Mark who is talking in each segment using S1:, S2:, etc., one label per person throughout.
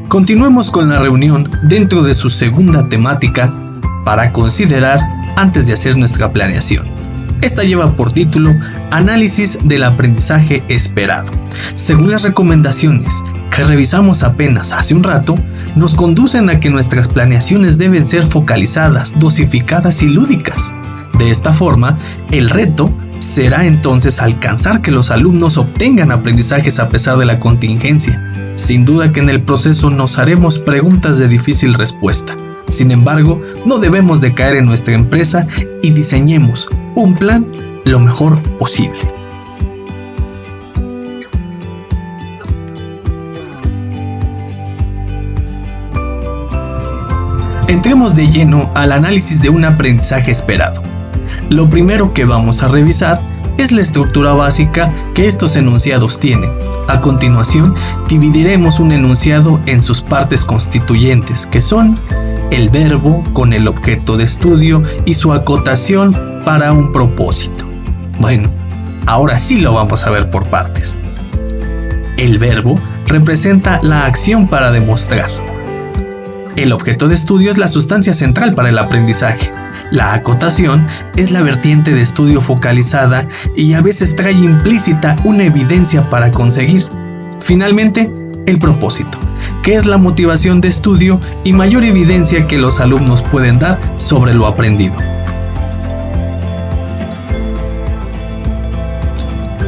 S1: Continuemos con la reunión dentro de su segunda temática para considerar antes de hacer nuestra planeación. Esta lleva por título Análisis del aprendizaje esperado. Según las recomendaciones que revisamos apenas hace un rato, nos conducen a que nuestras planeaciones deben ser focalizadas, dosificadas y lúdicas. De esta forma, el reto será entonces alcanzar que los alumnos obtengan aprendizajes a pesar de la contingencia. Sin duda que en el proceso nos haremos preguntas de difícil respuesta. Sin embargo, no debemos de caer en nuestra empresa y diseñemos un plan lo mejor posible. Entremos de lleno al análisis de un aprendizaje esperado. Lo primero que vamos a revisar es la estructura básica que estos enunciados tienen. A continuación, dividiremos un enunciado en sus partes constituyentes, que son el verbo con el objeto de estudio y su acotación para un propósito. Bueno, ahora sí lo vamos a ver por partes. El verbo representa la acción para demostrar. El objeto de estudio es la sustancia central para el aprendizaje. La acotación es la vertiente de estudio focalizada y a veces trae implícita una evidencia para conseguir. Finalmente, el propósito, que es la motivación de estudio y mayor evidencia que los alumnos pueden dar sobre lo aprendido.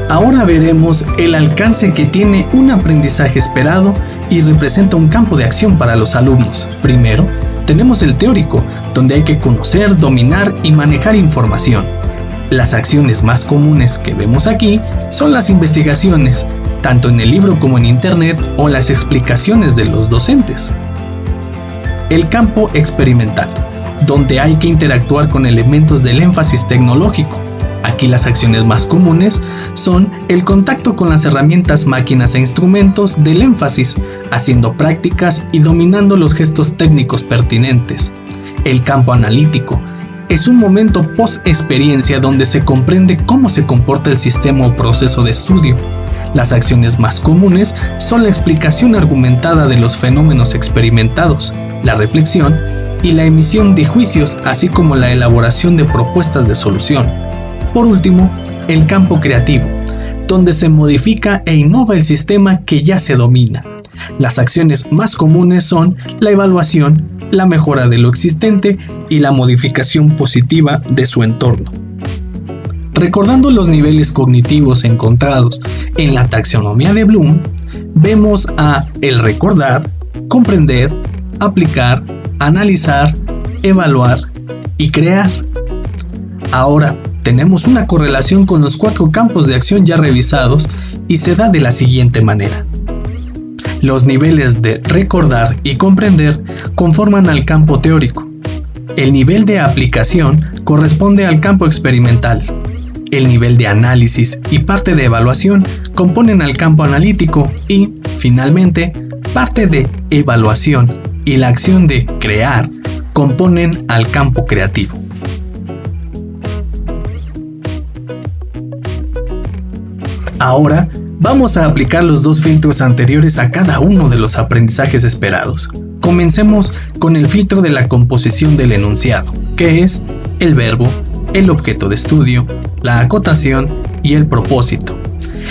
S1: Ahora veremos el alcance que tiene un aprendizaje esperado y representa un campo de acción para los alumnos. Primero, tenemos el teórico, donde hay que conocer, dominar y manejar información. Las acciones más comunes que vemos aquí son las investigaciones, tanto en el libro como en internet, o las explicaciones de los docentes. El campo experimental, donde hay que interactuar con elementos del énfasis tecnológico. Aquí las acciones más comunes son el contacto con las herramientas, máquinas e instrumentos del énfasis, haciendo prácticas y dominando los gestos técnicos pertinentes. El campo analítico es un momento post-experiencia donde se comprende cómo se comporta el sistema o proceso de estudio. Las acciones más comunes son la explicación argumentada de los fenómenos experimentados, la reflexión y la emisión de juicios, así como la elaboración de propuestas de solución. Por último, el campo creativo, donde se modifica e innova el sistema que ya se domina. Las acciones más comunes son la evaluación, la mejora de lo existente y la modificación positiva de su entorno. Recordando los niveles cognitivos encontrados en la taxonomía de Bloom, vemos a el recordar, comprender, aplicar, analizar, evaluar y crear. Ahora, tenemos una correlación con los 4 campos de acción ya revisados y se da de la siguiente manera. Los niveles de recordar y comprender conforman al campo teórico. El nivel de aplicación corresponde al campo experimental. El nivel de análisis y parte de evaluación componen al campo analítico y, finalmente, parte de evaluación y la acción de crear componen al campo creativo. Ahora vamos a aplicar los 2 filtros anteriores a cada uno de los aprendizajes esperados. Comencemos con el filtro de la composición del enunciado, que es el verbo, el objeto de estudio, la acotación y el propósito.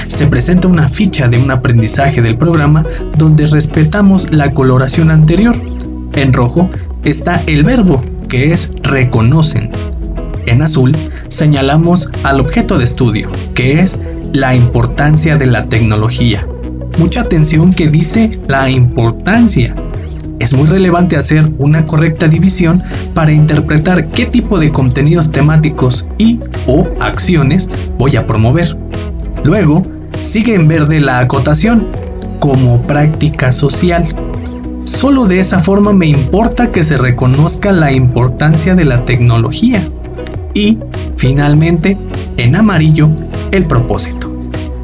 S1: Se presenta una ficha de un aprendizaje del programa donde respetamos la coloración anterior. En rojo está el verbo, que es reconocen. En azul señalamos al objeto de estudio, que es la importancia de la tecnología. Mucha atención que dice la importancia. Es muy relevante hacer una correcta división para interpretar qué tipo de contenidos temáticos y o acciones voy a promover. Luego, sigue en verde la acotación, como práctica social. Solo de esa forma me importa que se reconozca la importancia de la tecnología. Y, finalmente, en amarillo, el propósito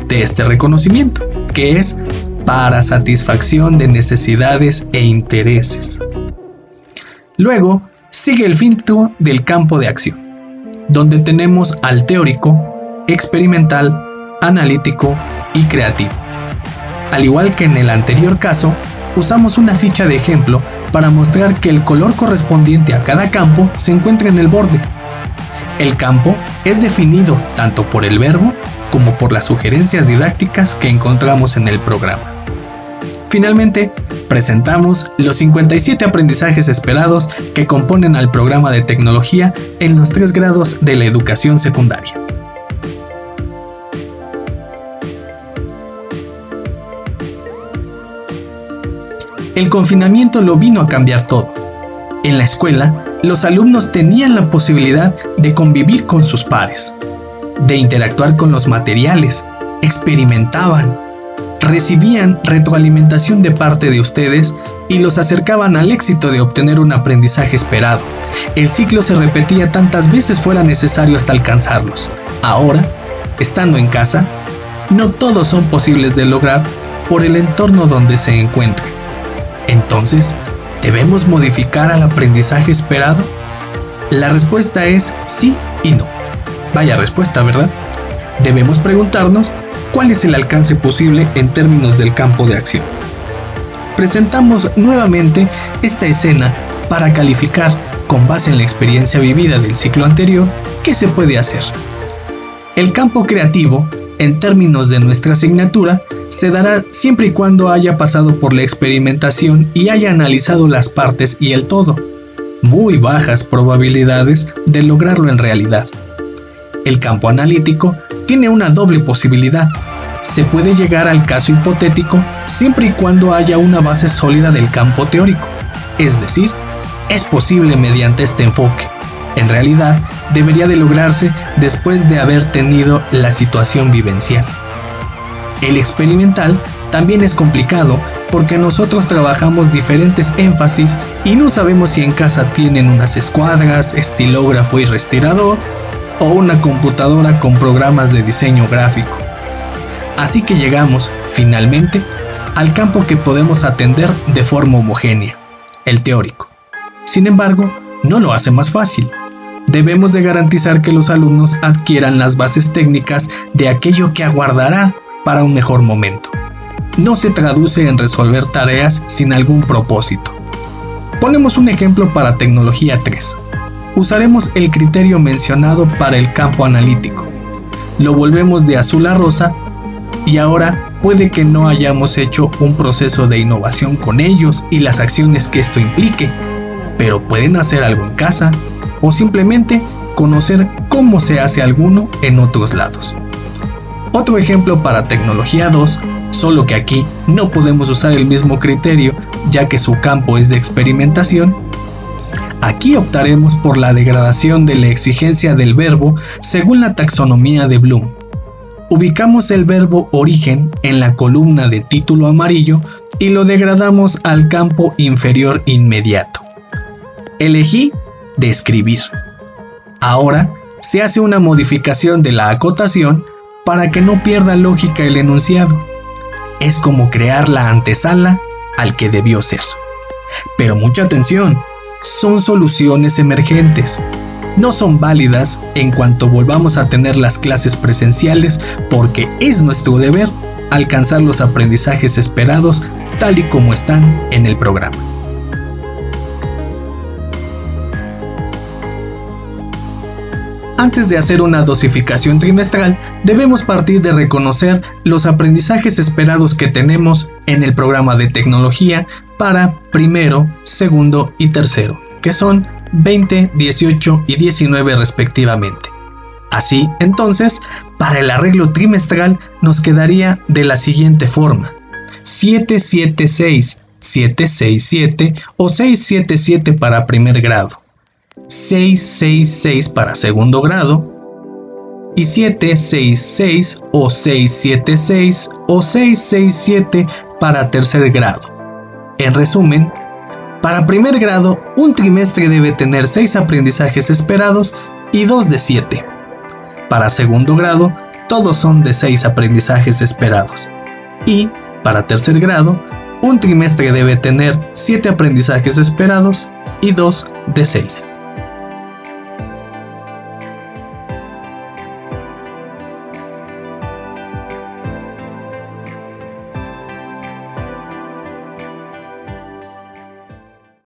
S1: de este reconocimiento, que es para satisfacción de necesidades e intereses. Luego, sigue el filtro del campo de acción, donde tenemos al teórico, experimental, analítico y creativo. Al igual que en el anterior caso, usamos una ficha de ejemplo para mostrar que el color correspondiente a cada campo se encuentra en el borde. El campo es definido tanto por el verbo como por las sugerencias didácticas que encontramos en el programa. Finalmente, presentamos los 57 aprendizajes esperados que componen al programa de tecnología en los 3 grados de la educación secundaria. El confinamiento lo vino a cambiar todo. En la escuela, los alumnos tenían la posibilidad de convivir con sus pares, de interactuar con los materiales, experimentaban, recibían retroalimentación de parte de ustedes y los acercaban al éxito de obtener un aprendizaje esperado. El ciclo se repetía tantas veces fuera necesario hasta alcanzarlos. Ahora, estando en casa, no todos son posibles de lograr por el entorno donde se encuentran. Entonces, ¿debemos modificar al aprendizaje esperado? La respuesta es sí y no. Vaya respuesta, ¿verdad? Debemos preguntarnos cuál es el alcance posible en términos del campo de acción. Presentamos nuevamente esta escena para calificar, con base en la experiencia vivida del ciclo anterior, qué se puede hacer. El campo creativo, en términos de nuestra asignatura, se dará siempre y cuando haya pasado por la experimentación y haya analizado las partes y el todo. Muy bajas probabilidades de lograrlo en realidad. El campo analítico tiene una doble posibilidad. Se puede llegar al caso hipotético siempre y cuando haya una base sólida del campo teórico. Es decir, es posible mediante este enfoque. En realidad, debería de lograrse después de haber tenido la situación vivencial. El experimental también es complicado porque nosotros trabajamos diferentes énfasis y no sabemos si en casa tienen unas escuadras, estilógrafo y respirador o una computadora con programas de diseño gráfico. Así que llegamos, finalmente, al campo que podemos atender de forma homogénea, el teórico. Sin embargo, no lo hace más fácil. Debemos de garantizar que los alumnos adquieran las bases técnicas de aquello que aguardará para un mejor momento. No se traduce en resolver tareas sin algún propósito. Ponemos un ejemplo para tecnología 3. Usaremos el criterio mencionado para el campo analítico. Lo volvemos de azul a rosa y ahora puede que no hayamos hecho un proceso de innovación con ellos y las acciones que esto implique, pero pueden hacer algo en casa o simplemente conocer cómo se hace alguno en otros lados. Otro ejemplo para tecnología 2, solo que aquí no podemos usar el mismo criterio ya que su campo es de experimentación. Aquí optaremos por la degradación de la exigencia del verbo según la taxonomía de Bloom. Ubicamos el verbo origen en la columna de título amarillo y lo degradamos al campo inferior inmediato. Elegí describir. Ahora se hace una modificación de la acotación para que no pierda lógica el enunciado. Es como crear la antesala al que debió ser. Pero mucha atención, son soluciones emergentes. No son válidas en cuanto volvamos a tener las clases presenciales porque es nuestro deber alcanzar los aprendizajes esperados tal y como están en el programa. Antes de hacer una dosificación trimestral, debemos partir de reconocer los aprendizajes esperados que tenemos en el programa de tecnología para primero, segundo y tercero, que son 20, 18 y 19 respectivamente. Así, entonces, para el arreglo trimestral nos quedaría de la siguiente forma: 776, 767 o 677 para primer grado, 666 para segundo grado y 766 o 676 o 667 para tercer grado. En resumen, para primer grado, un trimestre debe tener 6 aprendizajes esperados y 2 de 7. Para segundo grado, todos son de 6 aprendizajes esperados. Y, para tercer grado, un trimestre debe tener 7 aprendizajes esperados y 2 de 6.